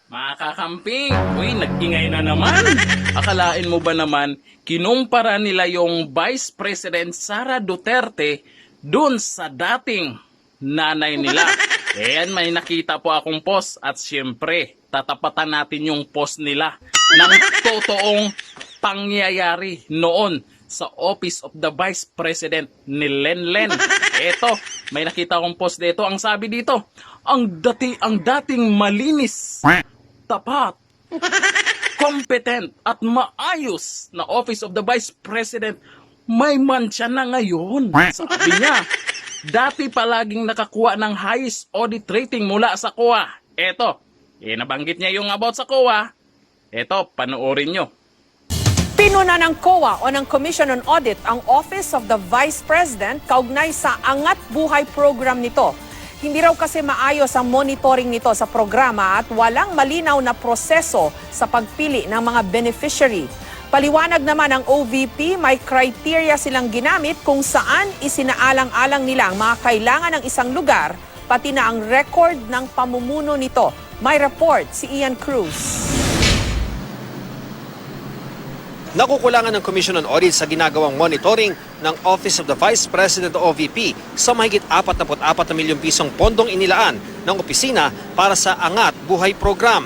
Mga kakamping, uy, nag-ingay na naman. Akalain mo ba naman, kinumpara nila yung Vice President Sara Duterte dun sa dating nanay nila. Ayan, may nakita po akong post at siyempre, tatapatan natin yung post nila ng totoong pangyayari noon sa Office of the Vice President ni Lenlen. Eto, may nakita akong post dito. Ang sabi dito, ang dating malinis, tapat, competent at maayos na Office of the Vice President may mantsa na ngayon. Sabi niya, dati palaging nakakuha ng highest audit rating mula sa COA. Eto, nabanggit niya yung about sa COA. Eto, panoorin nyo. Pinuna ng COA o ng Commission on Audit ang Office of the Vice President kaugnay sa Angat Buhay program nito. Hindi raw kasi maayos ang monitoring nito sa programa at walang malinaw na proseso sa pagpili ng mga beneficiary. Paliwanag naman ng OVP, may criteria silang ginamit kung saan isinaalang-alang nila ang mga kailangan ng isang lugar, pati na ang record ng pamumuno nito. May report si Ian Cruz. Nakukulangan ng Commission on Audit sa ginagawang monitoring ng Office of the Vice President o OVP sa mahigit 44 na milyong pisong pondong inilaan ng opisina para sa Angat Buhay Program.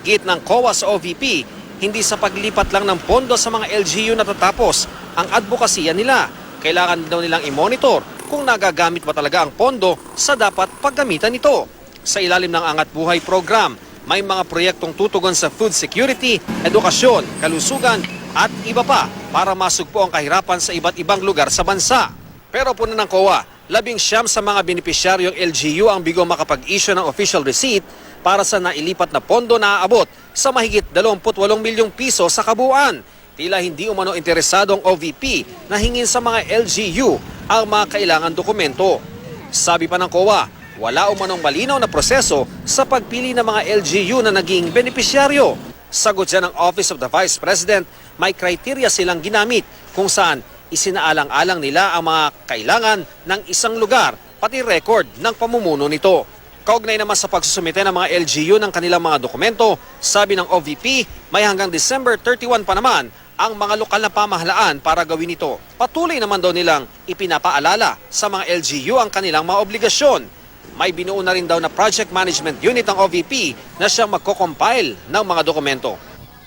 Git ng COA sa OVP, hindi sa paglipat lang ng pondo sa mga LGU natatapos ang advokasya nila. Kailangan daw nilang i-monitor kung nagagamit ba talaga ang pondo sa dapat paggamitan nito. Sa ilalim ng Angat Buhay Program, may mga proyektong tutugon sa food security, edukasyon, kalusugan, at iba pa para masugpo ang kahirapan sa iba't ibang lugar sa bansa. Pero puno ng COA, 19 sa mga benepisyaryong LGU ang bigo makapag-issue ng official receipt para sa nailipat na pondo na aabot sa mahigit 28 milyong piso sa kabuuan. Tila hindi umano interesado ang OVP na hingin sa mga LGU ang mga kailangan dokumento. Sabi pa ng COA, wala umanong malinaw na proseso sa pagpili ng mga LGU na naging benepisyaryo. Sagot dyan ng Office of the Vice President, may kriteria silang ginamit kung saan isinaalang-alang nila ang mga kailangan ng isang lugar, pati record ng pamumuno nito. Kaugnay naman sa pagsusumite ng mga LGU ng kanilang mga dokumento, sabi ng OVP, may hanggang December 31 pa naman ang mga lokal na pamahalaan para gawin ito. Patuloy naman daw nilang ipinapaalala sa mga LGU ang kanilang mga obligasyon. May binuo na rin daw na project management unit ang OVP na siyang magko-compile ng mga dokumento.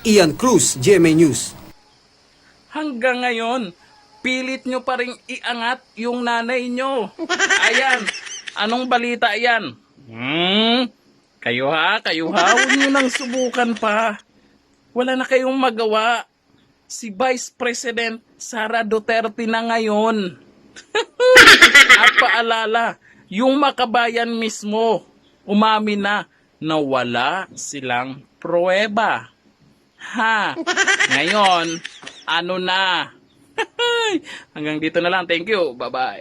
Ian Cruz, GMA News. Hanggang ngayon, pilit nyo pa rin iangat yung nanay nyo. Ayan, anong balita yan? Kayo ha, huwag nyo nang subukan pa. Wala na kayong magawa. Si Vice President Sara Duterte na ngayon. At paalala, yung makabayan mismo, umamin na wala silang pruweba. Ha, ngayon, ano na? Hanggang dito na lang. Thank you. Bye-bye.